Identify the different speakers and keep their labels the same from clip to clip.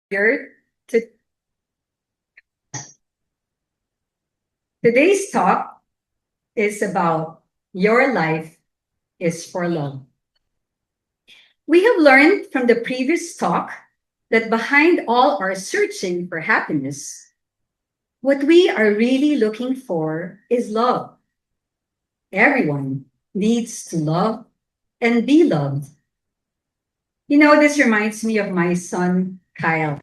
Speaker 1: Here to today's talk is about your life is for love. We have learned from the previous talk that behind all our searching for happiness, what we are really looking for is love. Everyone needs to love and be loved. This reminds me of my son, Kyle.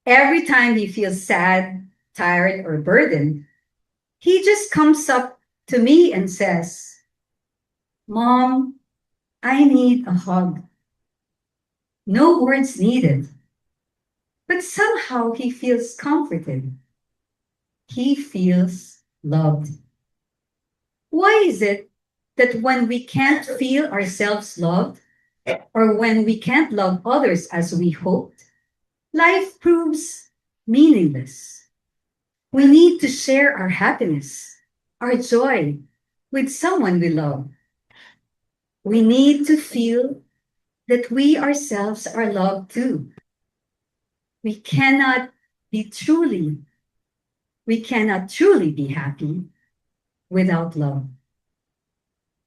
Speaker 1: Every time he feels sad, tired, or burdened, he just comes up to me and says, Mom, I need a hug. No words needed. But somehow he feels comforted. He feels loved. Why is it that when we can't feel ourselves loved, or when we can't love others as we hoped, life proves meaningless? We need to share our happiness, our joy with someone we love. We need to feel that we ourselves are loved too. We cannot be truly, we cannot truly be happy without love.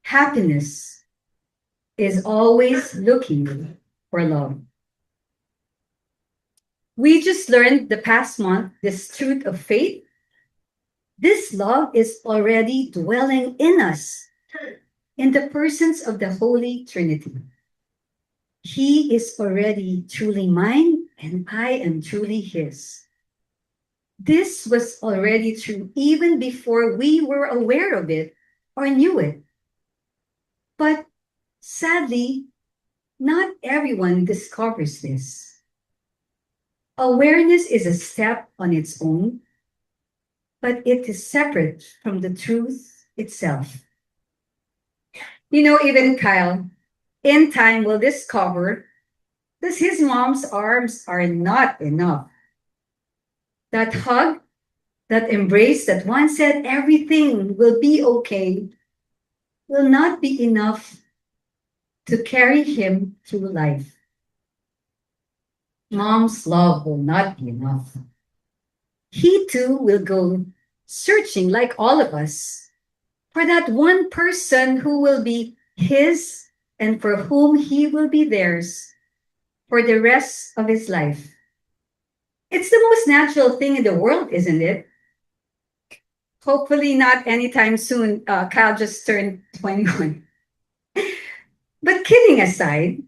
Speaker 1: Happiness is always looking for love. We just learned the past month this truth of faith. This love is already dwelling in us in the persons of the Holy Trinity. He is already truly mine, and I am truly His. This was already true even before we were aware of it or knew it. But sadly, not everyone discovers this. Awareness is a step on its own, but it is separate from the truth itself. Even Kyle, in time, will discover that his mom's arms are not enough. That hug, that embrace that once said everything will be okay, will not be enough to carry him through life. Mom's love will not be enough. He too will go searching, like all of us, for that one person who will be his and for whom he will be theirs for the rest of his life. It's the most natural thing in the world, isn't it? Hopefully, not anytime soon. Kyle just turned 21. But kidding aside,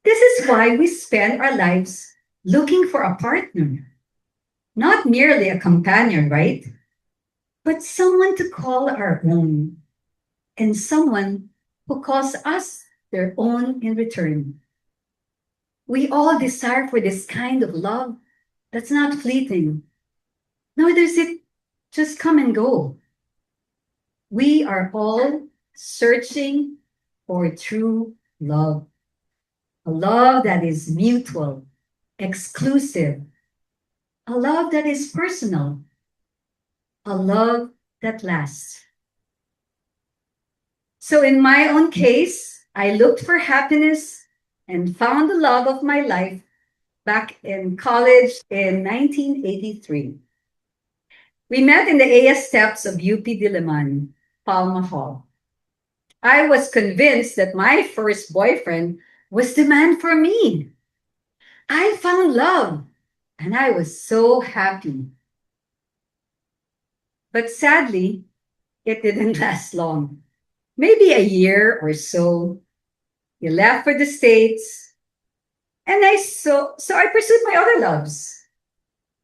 Speaker 1: this is why we spend our lives looking for a partner, not merely a companion, right? But someone to call our own, and someone who calls us their own in return. We all desire for this kind of love that's not fleeting, nor does it just come and go. We are all searching for true love, a love that is mutual, exclusive, a love that is personal, a love that lasts. So, in my own case, I looked for happiness and found the love of my life back in college in 1983. We met in the AS steps of UP Diliman, Palma Hall. I was convinced that my first boyfriend was the man for me. I found love and I was so happy. But sadly, it didn't last long. Maybe a year or so. He left for the States, and I pursued my other loves.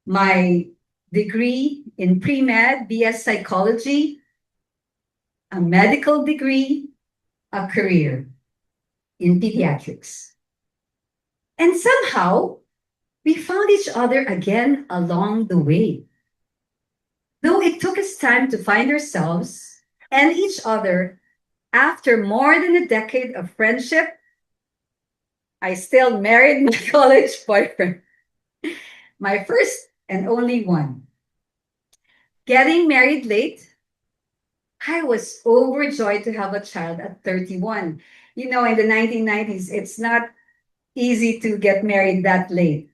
Speaker 1: My degree in pre-med, BS psychology, a medical degree, a career in pediatrics. And somehow, we found each other again along the way. Though it took us time to find ourselves and each other after more than a decade of friendship, I still married my college boyfriend, my first and only one. Getting married late, I was overjoyed to have a child at 31. In the 1990s, it's not easy to get married that late.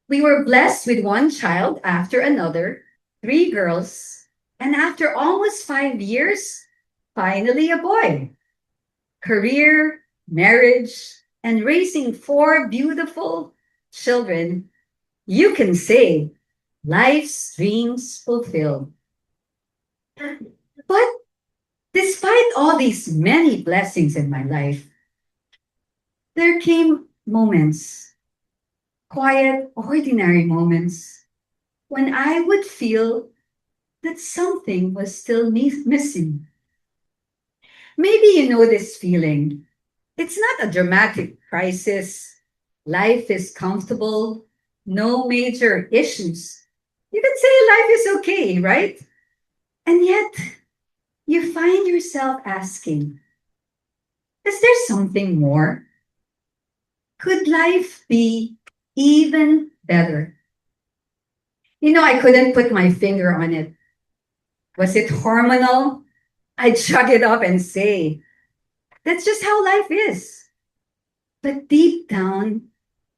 Speaker 1: We were blessed with one child after another, three girls, and after almost 5 years, finally a boy. Career, marriage, and raising four beautiful children, you can say life's dreams fulfilled. But despite all these many blessings in my life, there came moments, quiet, ordinary moments, when I would feel that something was still missing. Maybe you know this feeling. It's not a dramatic crisis. Life is comfortable, no major issues. You can say life is okay, right? And yet, you find yourself asking, is there something more? Could life be even better? I couldn't put my finger on it. Was it hormonal? I'd shrug it up and say, that's just how life is. But deep down,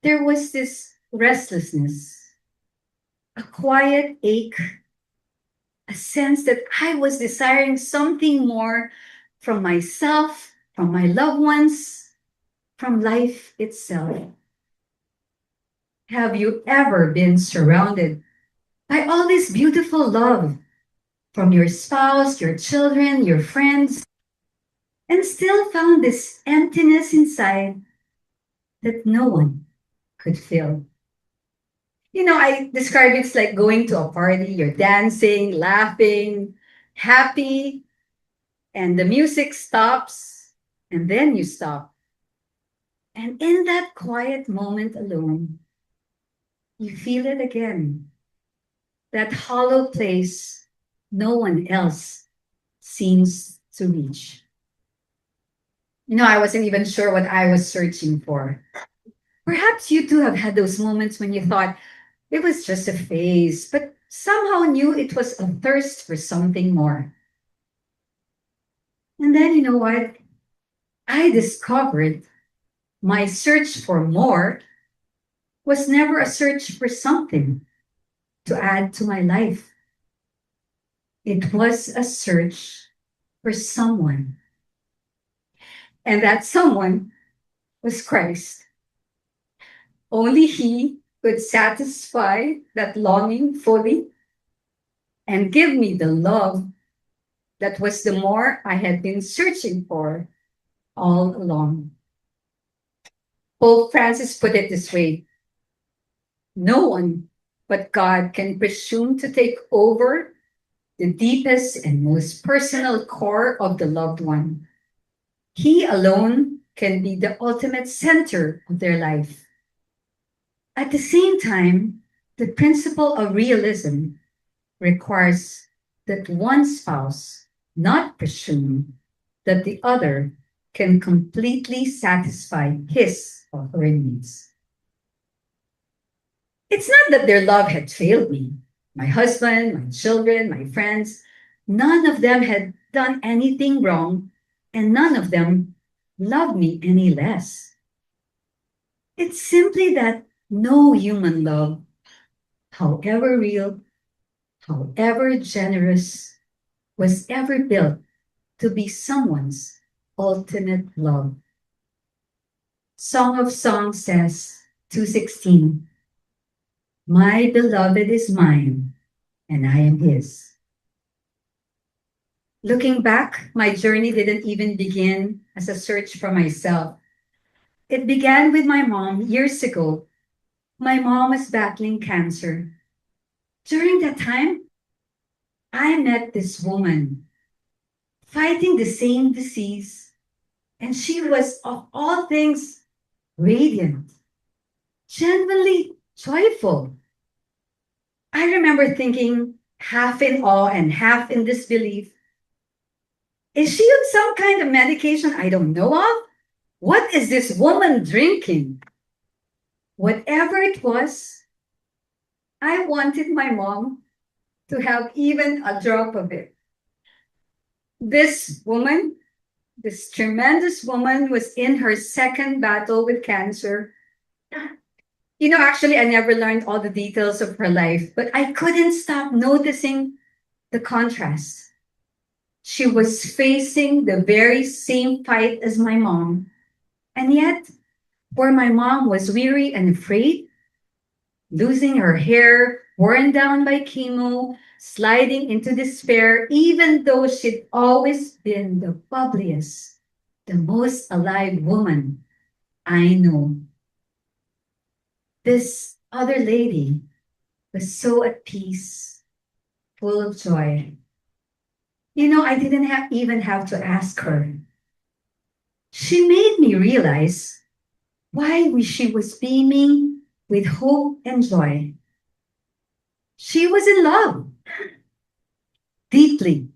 Speaker 1: there was this restlessness, a quiet ache, a sense that I was desiring something more from myself, from my loved ones, from life itself. Have you ever been surrounded by all this beautiful love from your spouse, your children, your friends, and still found this emptiness inside that no one could fill? I describe it's like going to a party, you're dancing, laughing, happy, and the music stops, and then you stop. And in that quiet moment alone, you feel it again. That hollow place no one else seems to reach. I wasn't even sure what I was searching for. Perhaps you too have had those moments when you thought it was just a phase, but somehow knew it was a thirst for something more. And then you know what? I discovered my search for more was never a search for something to add to my life. It was a search for someone. And that someone was Christ. Only He could satisfy that longing fully and give me the love that was the more I had been searching for all along. Pope Francis put it this way: no one but God can presume to take over the deepest and most personal core of the loved one. He alone can be the ultimate center of their life. At the same time, the principle of realism requires that one spouse not presume that the other can completely satisfy his or her needs. It's not that their love had failed me. My husband, my children, my friends, none of them had done anything wrong, and none of them loved me any less. It's simply that no human love, however real, however generous, was ever built to be someone's ultimate love. Song of Songs says, 2:16, my beloved is mine, and I am his. Looking back, my journey didn't even begin as a search for myself. It began with my mom years ago. My mom was battling cancer. During that time, I met this woman fighting the same disease, and she was, of all things, radiant, genuinely joyful. I remember thinking, half in awe and half in disbelief, is she on some kind of medication I don't know of? What is this woman drinking? Whatever it was, I wanted my mom to have even a drop of it. This woman, this tremendous woman, was in her second battle with cancer. Actually, I never learned all the details of her life, but I couldn't stop noticing the contrast. She was facing the very same fight as my mom, and yet, where my mom was weary and afraid, losing her hair, worn down by chemo, sliding into despair, even though she'd always been the bubbliest, the most alive woman I know. This other lady was so at peace, full of joy. I didn't even have to ask her. She made me realize why she was beaming with hope and joy. She was in love, deeply,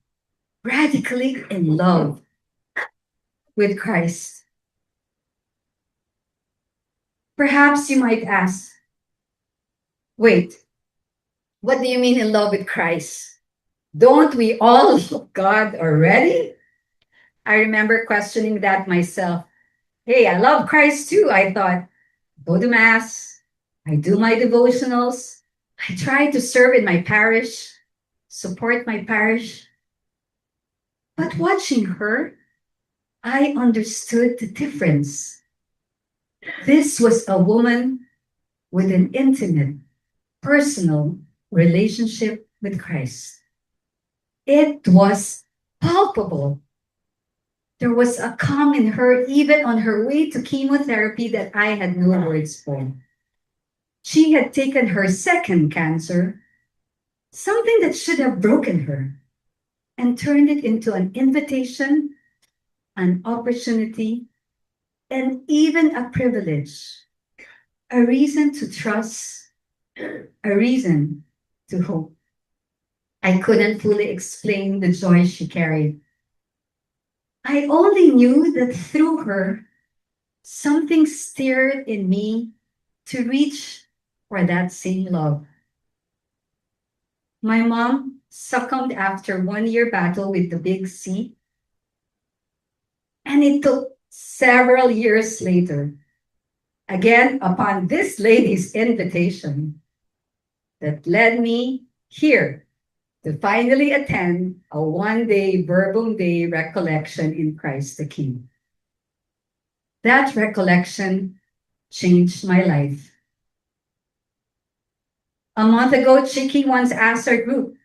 Speaker 1: radically in love with Christ. Perhaps you might ask, wait, what do you mean in love with Christ? Don't we all love God already? I remember questioning that myself. Hey, I love Christ too, I thought. Go to Mass, I do my devotionals, I try to serve in my parish, support my parish. But watching her, I understood the difference. This was a woman with an intimate, personal relationship with Christ. It was palpable. There was a calm in her, even on her way to chemotherapy, that I had no words for. She had taken her second cancer, something that should have broken her, and turned it into an invitation, an opportunity, and even a privilege, a reason to trust, a reason to hope. I couldn't fully explain the joy she carried. I only knew that through her, something stirred in me to reach for that same love. My mom succumbed after 1 year battle with the big C, and it took several years later, again upon this lady's invitation, that led me here to finally attend a 1 day Verbum Day recollection in Christ the King. That recollection changed my life. A month ago, Chiki once asked our group,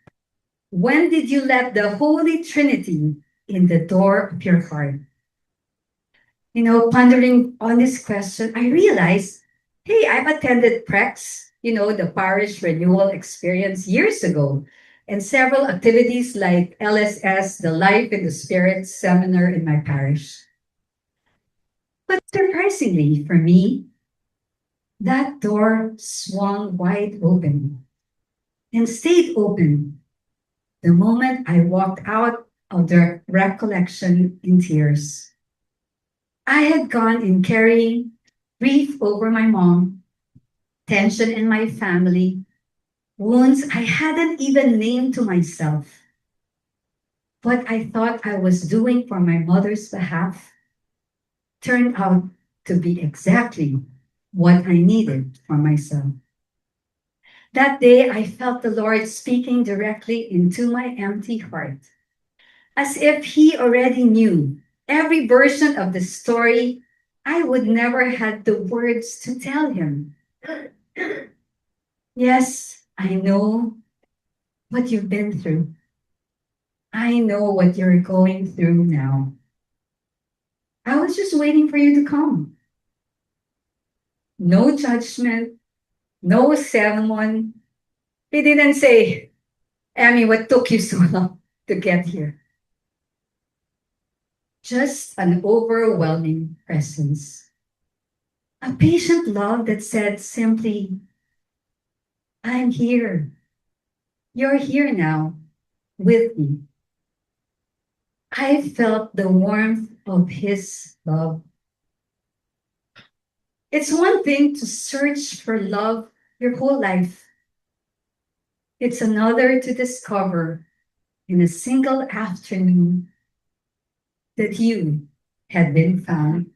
Speaker 1: when did you let the Holy Trinity in the door of your heart? Pondering on this question, I realized, hey, I've attended PREX, the parish renewal experience years ago, and several activities like LSS, the Life in the Spirit seminar in my parish. But surprisingly for me, that door swung wide open and stayed open the moment I walked out of the recollection in tears. I had gone in carrying grief over my mom, tension in my family, wounds I hadn't even named to myself. What I thought I was doing for my mother's behalf turned out to be exactly what I needed for myself. That day, I felt the Lord speaking directly into my empty heart, as if He already knew every version of the story I would never had the words to tell Him. Yes, I know what you've been through. I know what you're going through now. I was just waiting for you to come. No judgment, no sermon. He didn't say, Emy, what took you so long to get here? Just an overwhelming presence. A patient love that said simply, I'm here. You're here now with me. I felt the warmth of His love. It's one thing to search for love your whole life. It's another to discover in a single afternoon that you had been found.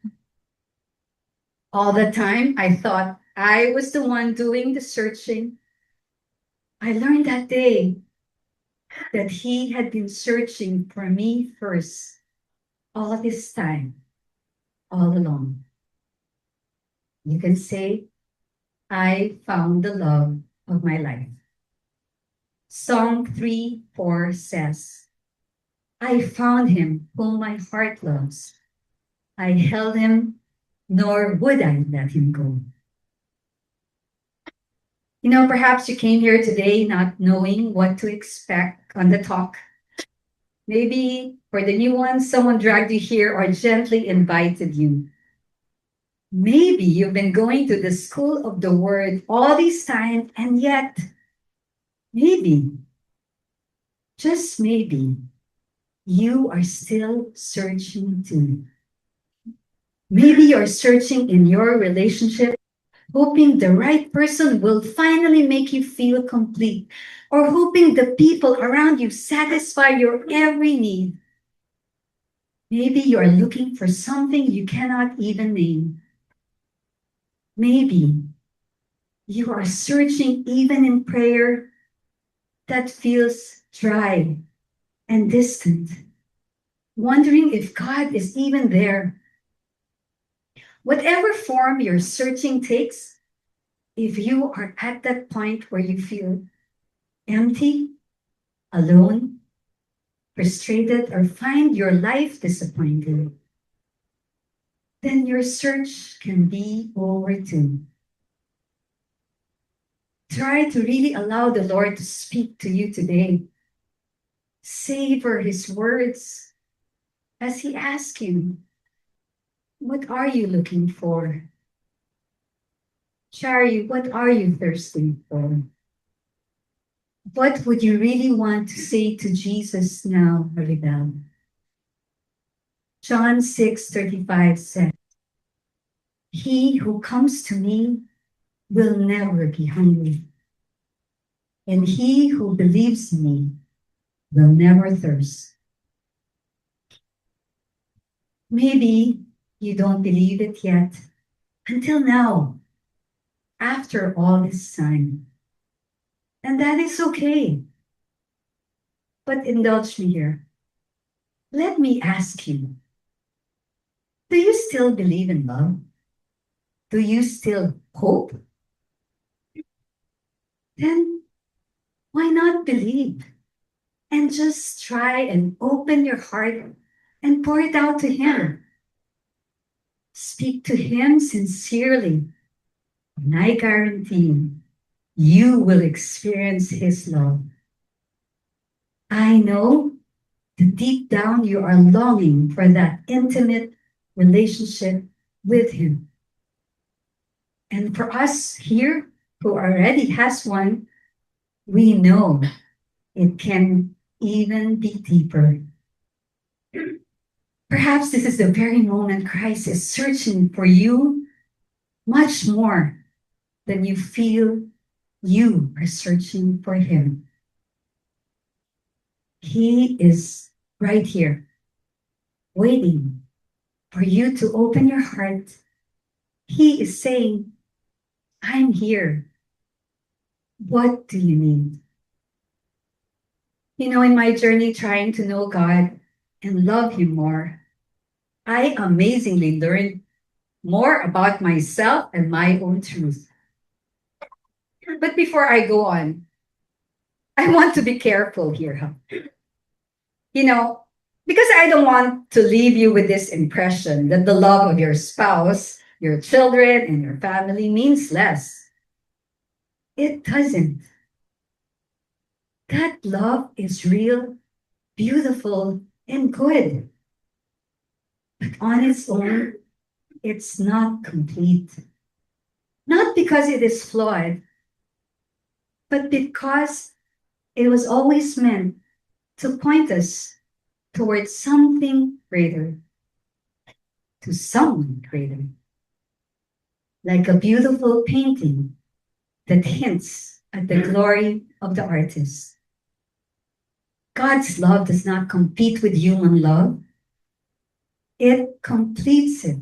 Speaker 1: All the time, I thought I was the one doing the searching. I learned that day that he had been searching for me first all this time, all along. You can say, I found the love of my life. Psalm 3:4 says, I found him whom my heart loves. I held him, nor would I let him go. Perhaps you came here today not knowing what to expect on the talk. Maybe for the new ones, someone dragged you here or gently invited you. Maybe you've been going to the school of the word all this time, and yet, maybe, just maybe, you are still searching too. Maybe you're searching in your relationship, hoping the right person will finally make you feel complete, or hoping the people around you satisfy your every need. Maybe you are looking for something you cannot even name. Maybe you are searching even in prayer that feels dry and distant, wondering if God is even there. Whatever form your searching takes, if you are at that point where you feel empty, alone, frustrated, or find your life disappointing, then your search can be over too. Try to really allow the Lord to speak to you today. Savor his words as he asks you, what are you looking for? Shari, what are you thirsting for? What would you really want to say to Jesus now, Maribel? John 6:35 says, he who comes to me will never be hungry, and he who believes in me will never thirst. Maybe you don't believe it yet, until now, after all this time. And that is okay. But indulge me here. Let me ask you, do you still believe in love? Do you still hope? Then why not believe? And just try and open your heart and pour it out to him. Speak to him sincerely, and I guarantee you will experience his love. I know that deep down you are longing for that intimate relationship with him. And for us here who already has one, we know it can even be deeper. Perhaps this is the very moment Christ is searching for you much more than you feel you are searching for him. He is right here, waiting for you to open your heart. He is saying, I'm here. What do you need? In my journey trying to know God and love him more, I amazingly learned more about myself and my own truth. But before I go on, I want to be careful here. You know, because I don't want to leave you with this impression that the love of your spouse, your children, and your family means less. It doesn't. That love is real, beautiful, and good. But on its own, it's not complete. Not because it is flawed, but because it was always meant to point us towards something greater, to someone greater. Like a beautiful painting that hints at the glory of the artist. God's love does not compete with human love. It completes it.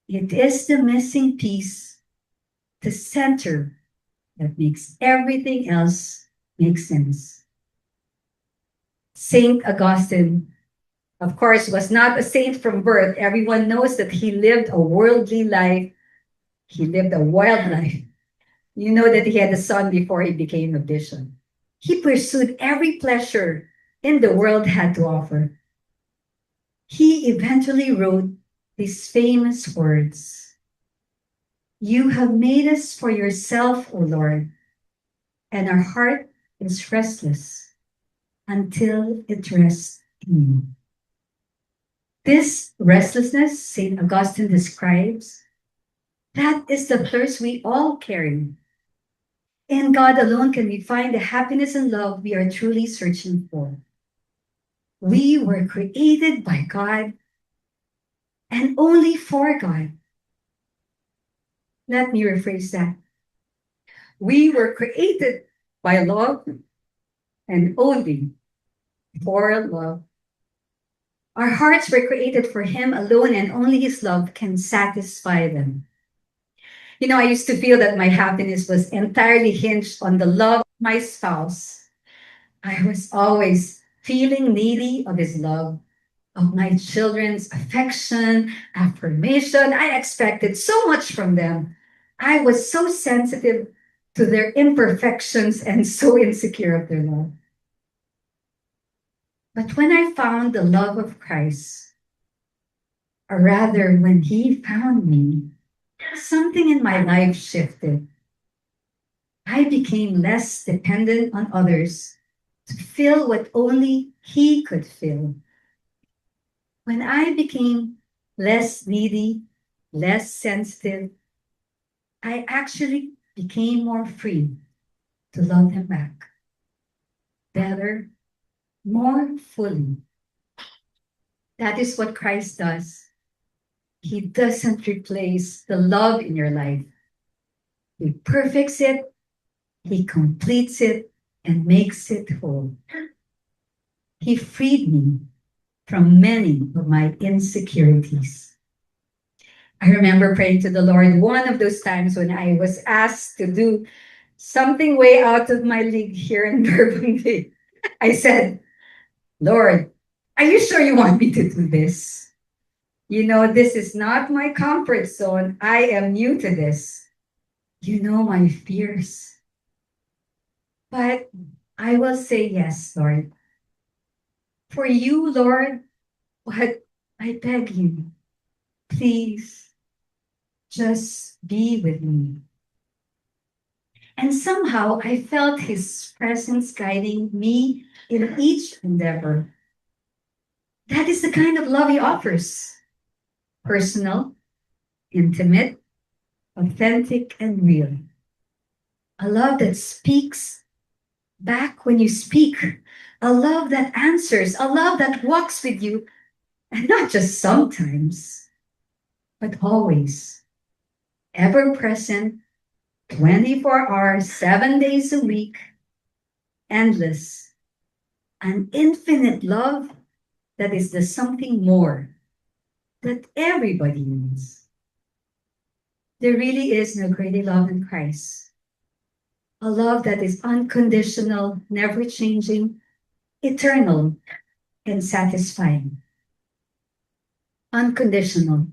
Speaker 1: It is the missing piece the center that makes everything else make sense. Saint Augustine, of course, was not a saint from birth. Everyone knows that he lived a worldly life. He lived a wild life. You know that he had a son before he became a bishop. He pursued every pleasure in the world had to offer. He eventually wrote these famous words: "You have made us for yourself, O Lord, and our heart is restless until it rests in you." This restlessness, St. Augustine describes, that is the thirst we all carry. In God alone can we find the happiness and love we are truly searching for. We were created by God and only for God. Let me rephrase that. We were created by love and only for love. Our hearts were created for Him alone, and only His love can satisfy them. You know, I used to feel that my happiness was entirely hinged on the love of my spouse. I was always feeling needy of his love, of my children's affection, affirmation. I expected so much from them. I was so sensitive to their imperfections and so insecure of their love. But when I found the love of Christ, or rather when He found me, something in my life shifted. I became less dependent on others to fill what only He could fill. When I became less needy, less sensitive, I actually became more free to love Him back, better, more fully. That is what Christ does. He doesn't replace the love in your life. He perfects it, He completes it, and makes it whole. He freed me from many of my insecurities. I remember praying to the Lord one of those times when I was asked to do something way out of my league here in Burgundy. I said, "Lord, are you sure you want me to do this? You know, this is not my comfort zone. I am new to this. You know my fears. But I will say yes, Lord. For you, Lord, but I beg you, please just be with me." And somehow I felt His presence guiding me in each endeavor. That is the kind of love He offers: personal, intimate, authentic, and real. A love that speaks back when you speak. A love that answers. A love that walks with you, and not just sometimes, but always. Ever present, 24 hours, 7 days a week, endless. An infinite love that is the something more that everybody needs. There really is no greater love than Christ. A love that is unconditional, never changing, eternal, and satisfying. Unconditional.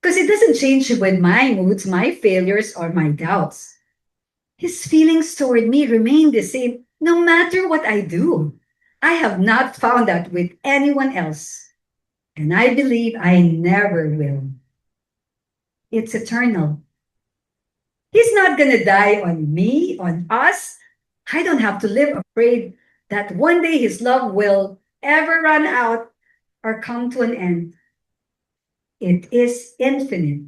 Speaker 1: Because it doesn't change with my moods, my failures, or my doubts. His feelings toward me remain the same no matter what I do. I have not found that with anyone else, and I believe I never will. It's eternal. He's not going to die on me, on us. I don't have to live afraid that one day His love will ever run out or come to an end. It is infinite,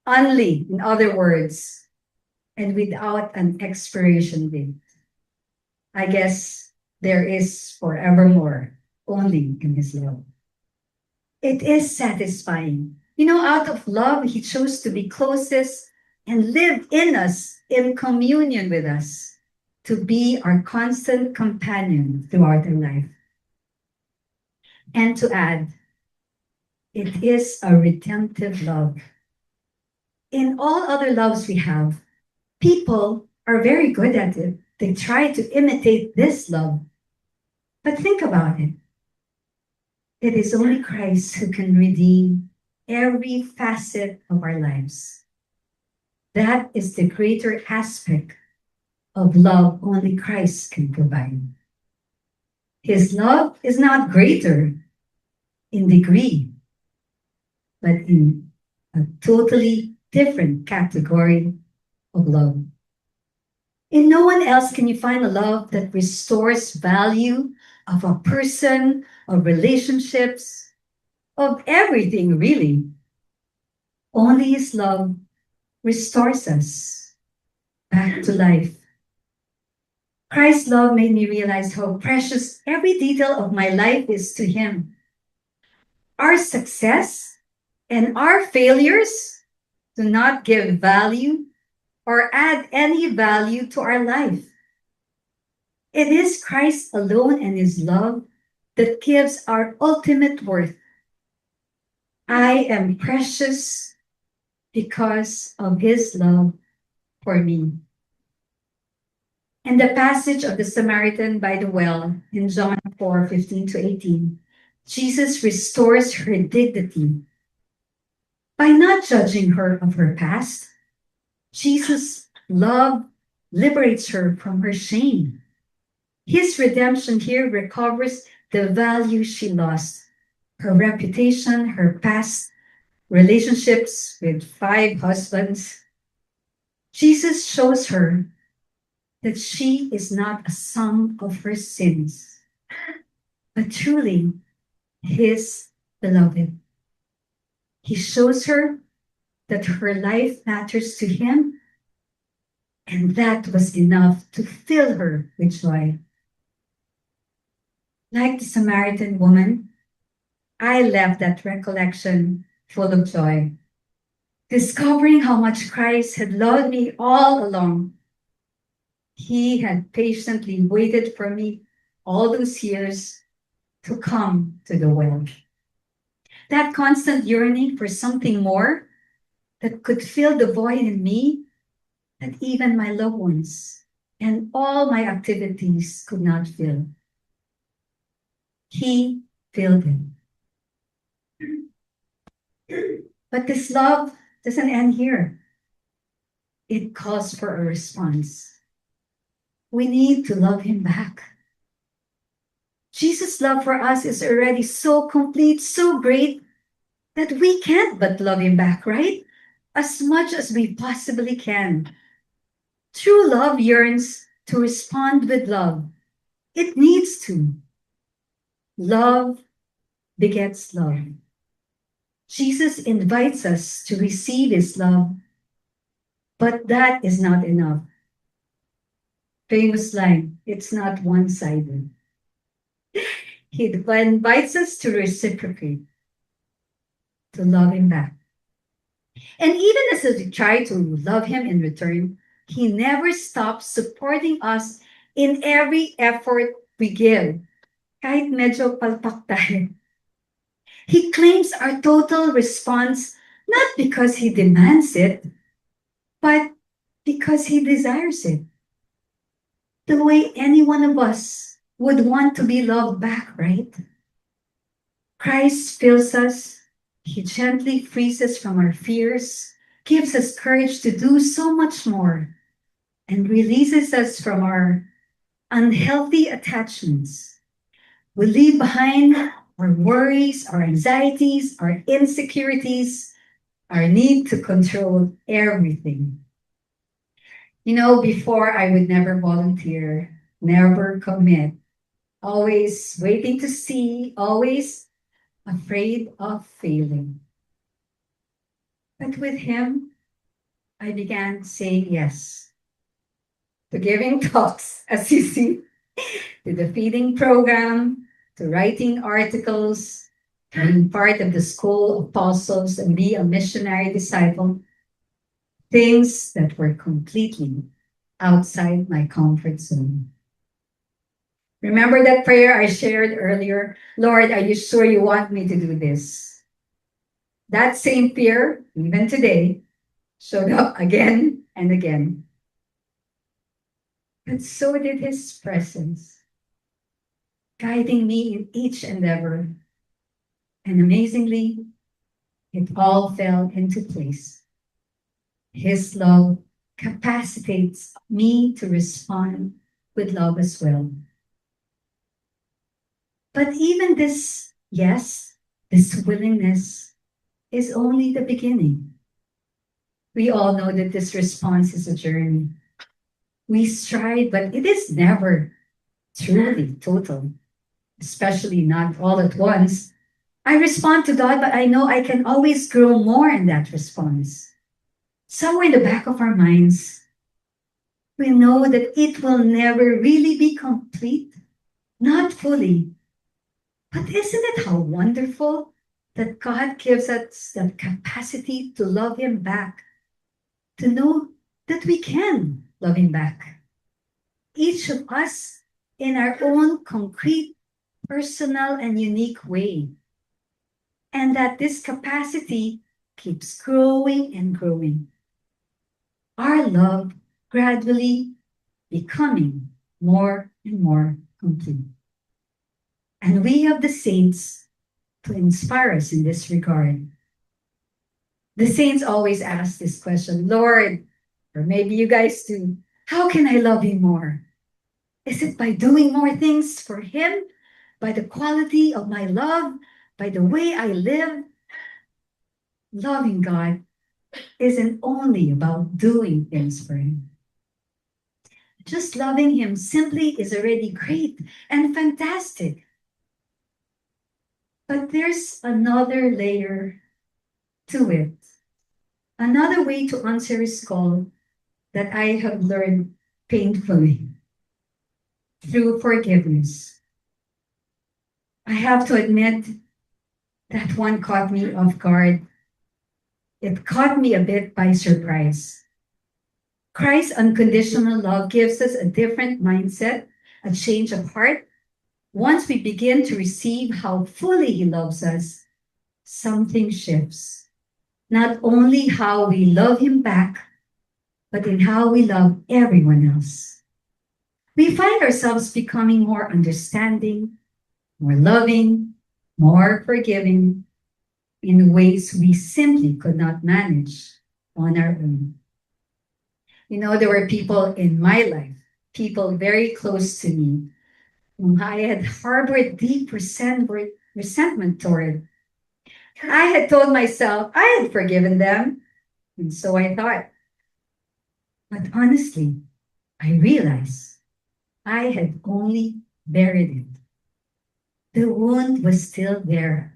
Speaker 1: only, in other words, and without an expiration date. I guess there is forevermore, only in His love. It is satisfying. You know, out of love, He chose to be closest and live in us, in communion with us, to be our constant companion throughout our life. And to add, it is a redemptive love. In all other loves we have, people are very good at it. They try to imitate this love. But think about it. It is only Christ who can redeem every facet of our lives. That is the greater aspect of love only Christ can provide. His love is not greater in degree, but in a totally different category of love. In no one else can you find a love that restores value of a person, of relationships, of everything, really. Only His love restores us back to life. Christ's love made me realize how precious every detail of my life is to Him. Our success and our failures do not give value or add any value to our life. It is Christ alone and His love that gives our ultimate worth. I am precious because of His love for me. In the passage of the Samaritan by the well in John 4:15-18, Jesus restores her dignity by not judging her of her past. Jesus' love liberates her from her shame. His redemption here recovers the value she lost, her reputation, her past relationships with 5 husbands. Jesus shows her that she is not a sum of her sins, but truly His beloved. He shows her that her life matters to Him, and that was enough to fill her with joy. Like the Samaritan woman, I left that recollection full of joy, discovering how much Christ had loved me all along. He had patiently waited for me all those years to come to the well. That constant yearning for something more that could fill the void in me that even my loved ones and all my activities could not fill. He filled it. But this love doesn't end here. It calls for a response. We need to love Him back. Jesus' love for us is already so complete, so great, that we can't but love Him back, right? As much as we possibly can. True love yearns to respond with love. It needs to. Love begets love. Jesus invites us to receive His love, but that is not enough. Famous line, it's not one-sided. He invites us to reciprocate, to love Him back. And even as we try to love Him in return, He never stops supporting us in every effort we give. Kahit medyo palpak tayo. He claims our total response not because He demands it, but because He desires it. The way any one of us would want to be loved back, right? Christ fills us. He gently frees us from our fears, gives us courage to do so much more, and releases us from our unhealthy attachments. We leave behind our worries, our anxieties, our insecurities, our need to control everything. You know, before I would never volunteer, never commit, always waiting to see, always afraid of failing. But with Him, I began saying yes to giving talks, as you see, to the feeding program, to writing articles, to being part of the school of apostles and be a missionary disciple, things that were completely outside my comfort zone. Remember that prayer I shared earlier? Lord, are you sure you want me to do this? That same fear, even today, showed up again and again. But so did his presence, guiding me in each endeavor. And amazingly, it all fell into place. His love capacitates me to respond with love as well. But even this, yes, this willingness is only the beginning. We all know that this response is a journey. We strive, but it is never truly total, especially not all at once. I respond to God, but I know I can always grow more in that response. Somewhere in the back of our minds, we know that it will never really be complete, not fully. But isn't it how wonderful that God gives us the capacity to love Him back, to know that we can love Him back? Each of us in our own concrete, personal, and unique way. And that this capacity keeps growing and growing. Our love gradually becoming more and more complete. And we have the saints to inspire us in this regard. The saints always ask this question, Lord, or maybe you guys do, how can I love Him more? Is it by doing more things for Him? By the quality of my love? By the way I live? Loving God isn't only about doing things for Him. Just loving Him simply is already great and fantastic. But there's another layer to it, another way to answer His call that I have learned painfully through forgiveness. I have to admit that one caught me off guard. It caught me a bit by surprise. Christ's unconditional love gives us a different mindset, a change of heart. Once we begin to receive how fully He loves us, something shifts. Not only how we love Him back, but in how we love everyone else. We find ourselves becoming more understanding, more loving, more forgiving in ways we simply could not manage on our own. You know, there were people in my life, people very close to me, whom I had harbored deep resentment toward. I had told myself I had forgiven them, and so I thought. But honestly, I realized I had only buried it. The wound was still there.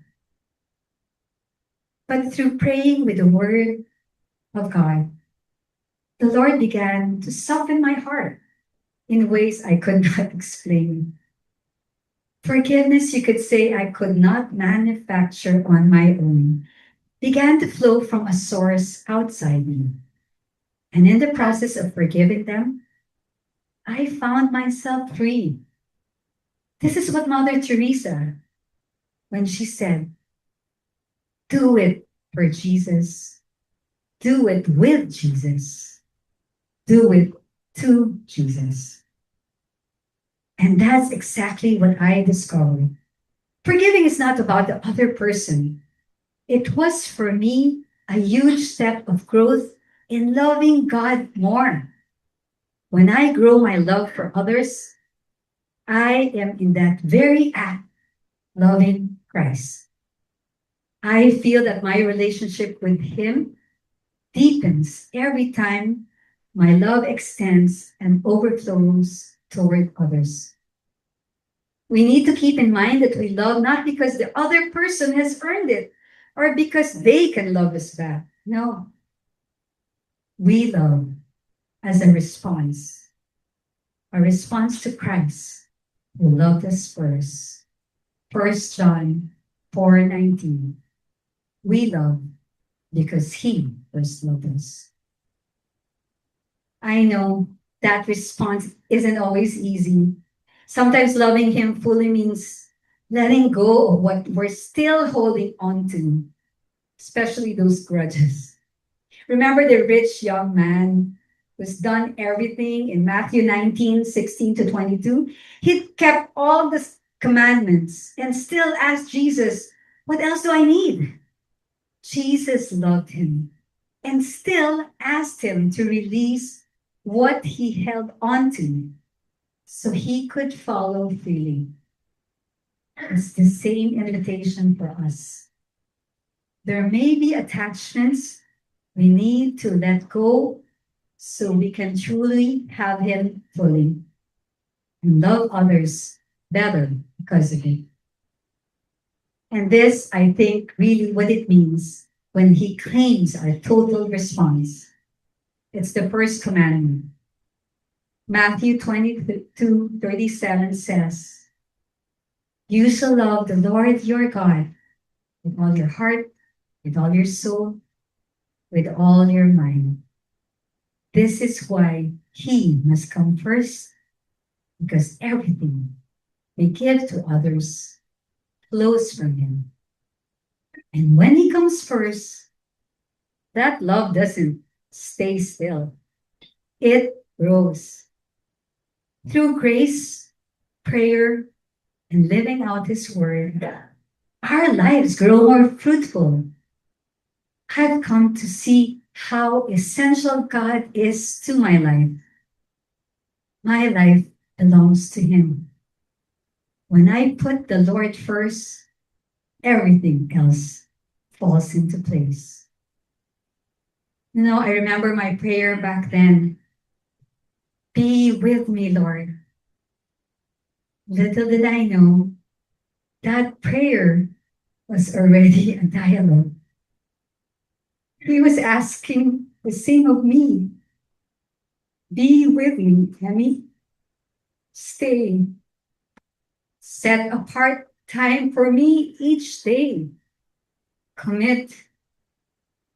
Speaker 1: But through praying with the Word of God, the Lord began to soften my heart in ways I could not explain. Forgiveness, you could say, I could not manufacture on my own, began to flow from a source outside me. And in the process of forgiving them, I found myself free. This is what Mother Teresa, when she said, do it for Jesus, do it with Jesus, do it to Jesus. And that's exactly what I discovered. Forgiving is not about the other person. It was for me a huge step of growth in loving God more. When I grow my love for others, I am in that very act loving Christ. I feel that my relationship with Him deepens every time my love extends and overflows toward others. We need to keep in mind that we love not because the other person has earned it or because they can love us back. No. We love as a response to Christ who loved us first. 1 John 4:19. We love because He first loved us. I know that response isn't always easy. Sometimes loving Him fully means letting go of what we're still holding on to, especially those grudges. Remember the rich young man who's done everything in Matthew 19:16 to 22? He kept all the commandments and still asked Jesus, "What else do I need?" Jesus loved him and still asked him to release what he held onto so he could follow freely. It's the same invitation for us. There may be attachments we need to let go so we can truly have him fully and love others better because of it. And this, I think, really what it means when he claims our total response. It's the first commandment. Matthew 22:37 says, "You shall love the Lord your God with all your heart, with all your soul, with all your mind." This is why he must come first, because everything we give to others flows from him. And when he comes first, that love doesn't stay still. It grows. Through grace, prayer, and living out his word, our lives grow more fruitful. I've come to see how essential God is to my life. My life belongs to him. When I put the Lord first, everything else falls into place. I remember my prayer back then. Be with me, Lord. Little did I know that prayer was already a dialogue. He was asking the same of me. Be with me, Emy. Stay. Set apart time for me each day. Commit.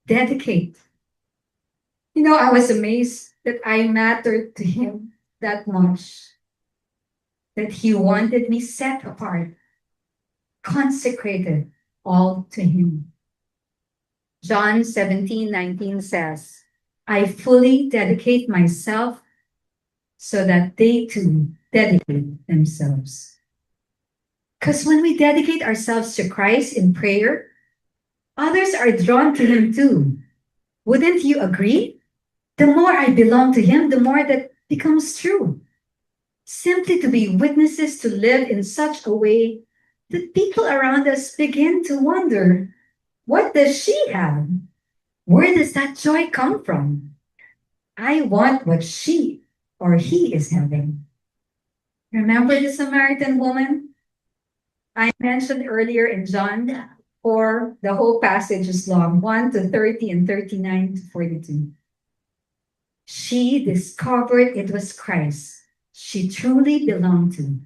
Speaker 1: Dedicate. I was amazed that I mattered to him that much. That he wanted me set apart, consecrated all to him. John 17:19 says, "I fully dedicate myself so that they too dedicate themselves." Because when we dedicate ourselves to Christ in prayer, others are drawn to him too. Wouldn't you agree? The more I belong to him, the more that becomes true. Simply to be witnesses to live in such a way that people around us begin to wonder, what does she have? Where does that joy come from? I want what she or he is having. Remember the Samaritan woman I mentioned earlier in John 4? The whole passage is long, 1 to 30 and 39 to 42. She discovered it was Christ she truly belonged to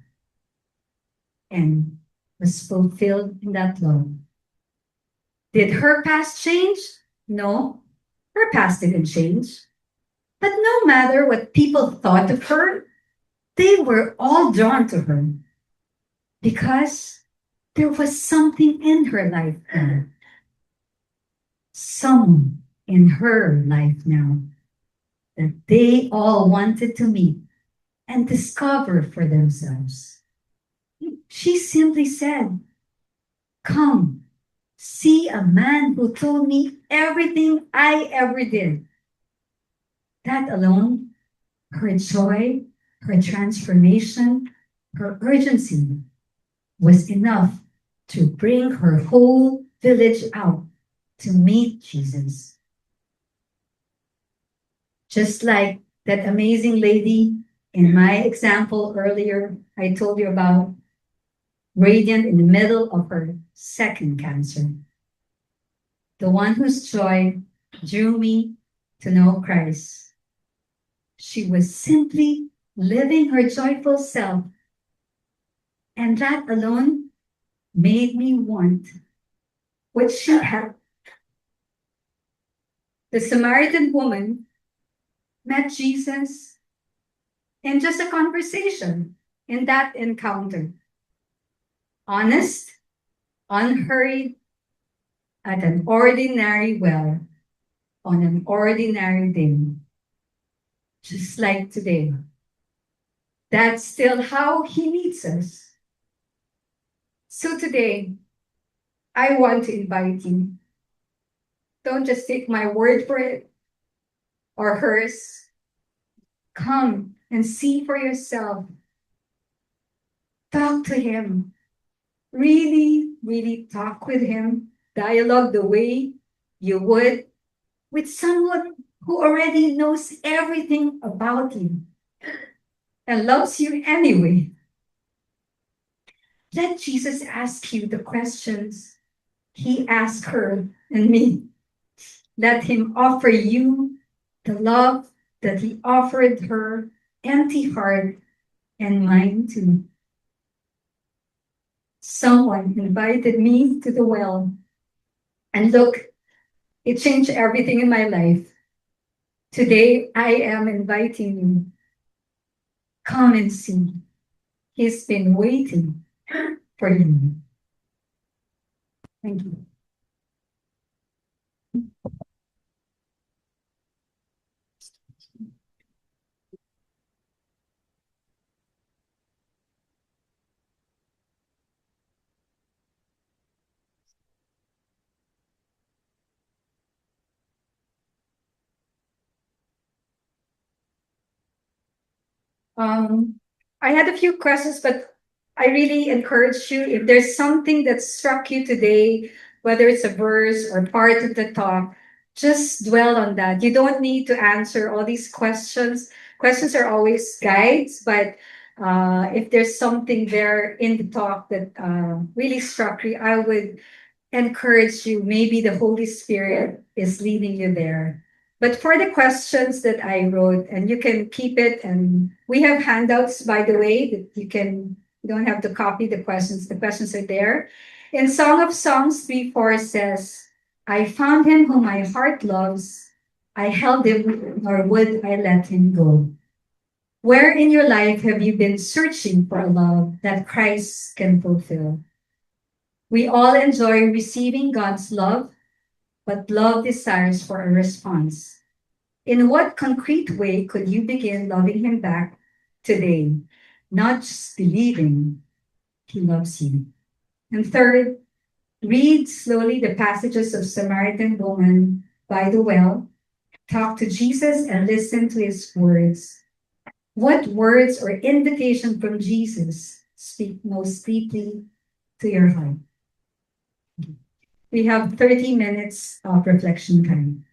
Speaker 1: and was fulfilled in that love. Did her past change? No, her past didn't change. But no matter what people thought of her, they were all drawn to her because there was something in her life now. Someone in her life now that they all wanted to meet and discover for themselves. She simply said, "Come, see a man who told me everything I ever did." That alone, her joy, her transformation, her urgency was enough to bring her whole village out to meet Jesus. Just like that amazing lady in my example earlier, I told you about, radiant in the middle of her second cancer. The one whose joy drew me to know Christ. She was simply living her joyful self, and that alone made me want what she had. The Samaritan woman met Jesus in just a conversation, in that encounter. Honest, unhurried, at an ordinary well. on an ordinary day, just like today. That's still how He meets us. So today, I want to invite you. Don't just take my word for it or hers. Come and see for yourself. Talk to Him. Really, really talk with Him. Dialogue the way you would with someone who already knows everything about you and loves you anyway. Let Jesus ask you the questions He asked her and me. Let Him offer you the love that He offered her empty heart and mine too. Someone invited me to the well, and look, it changed everything in my life. Today, I am inviting you. Come and see. He's been waiting for you. Thank you. Um, I had a few questions, but I really encourage you if there's something that struck you today, whether it's a verse or part of the talk, just dwell on that. You don't need to answer all these questions. Questions are always guides, but if there's something there in the talk that really struck you, I would encourage you. Maybe the Holy Spirit is leading you there. But for the questions that I wrote, and you can keep it, and we have handouts, by the way, that you don't have to copy the questions. The questions are there. In Song of Songs 3:4 says, I found him whom my heart loves. I held him, nor would I let him go. Where in your life have you been searching for a love that Christ can fulfill? We all enjoy receiving God's love, but love desires for a response. In what concrete way could you begin loving Him back today? Not just believing He loves you. And third, read slowly the passages of Samaritan woman by the well. Talk to Jesus and listen to His words. What words or invitation from Jesus speak most deeply to your heart? We have 30 minutes of reflection time.